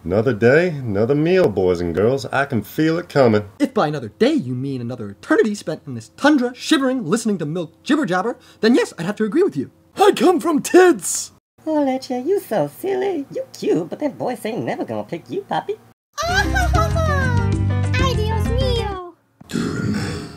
Another day, another meal, boys and girls. I can feel it coming. If by another day you mean another eternity spent in this tundra, shivering, listening to milk jibber-jabber, then yes, I'd have to agree with you. I come from tits! Oh, Leche, you so silly. You cute, but them boys ain't never gonna pick you, Papi. Ay, Dios mío! To remain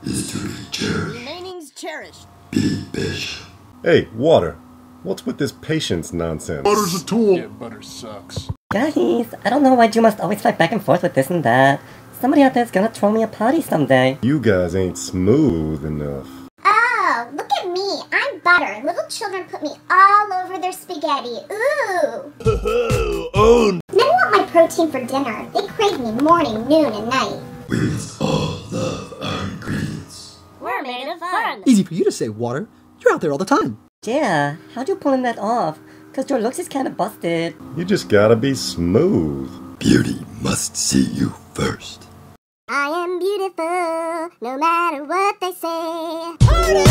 is to be cherished. Remaining's cherished. Be patient. Hey, Water. What's with this patience nonsense? Butter's a tool. Yeah, butter sucks. Guys, I don't know why you must always fight back and forth with this and that. Somebody out there's gonna throw me a party someday. You guys ain't smooth enough. Oh, look at me. I'm butter. Little children put me all over their spaghetti. Ooh. Own. Men want my protein for dinner. They crave me morning, noon, and night. We all love our ingredients. We're made of fun. Easy for you to say, Water. You're out there all the time. Yeah, how'd you pulling that off? Cause your looks is kinda busted. You just gotta be smooth. Beauty must see you first. I am beautiful, no matter what they say. Party!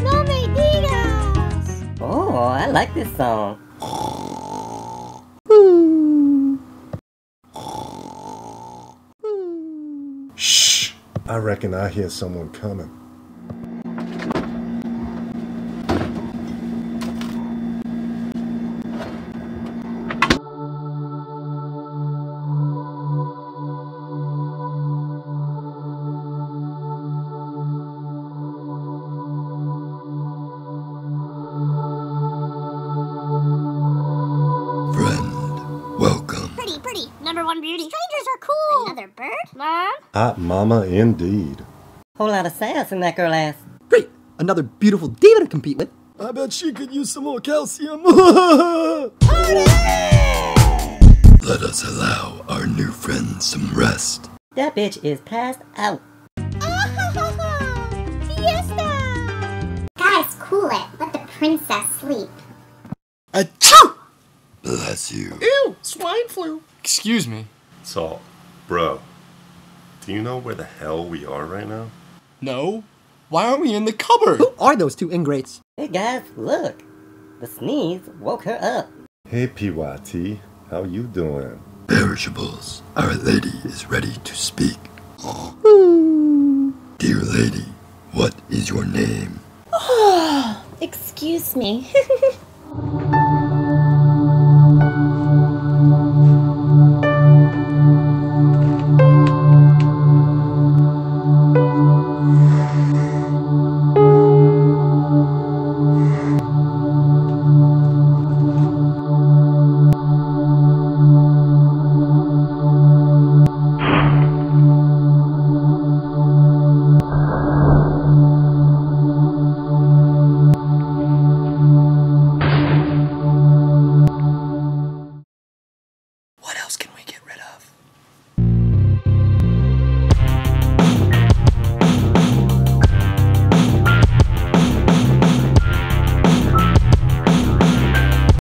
No me digas! Oh, I like this song. Shh! I reckon I hear someone coming. Welcome. Pretty. Number one beauty. Strangers are cool. Another bird? Mom? Hot mama indeed. Whole lot of sass in that girl ass. Great! Another beautiful diva to compete with. I bet she could use some more calcium. Party! Let us allow our new friend some rest. That bitch is passed out. Fiesta! Guys, cool it. Let the princess sleep. Achoo! Bless you. Ew, swine flu. Excuse me. So, bro, do you know where the hell we are right now? No? Why aren't we in the cupboard? Who are those two ingrates? Hey guys, look. The sneeze woke her up. Hey, PYT. How you doing? Perishables, our lady is ready to speak. Dear lady, what is your name? Excuse me.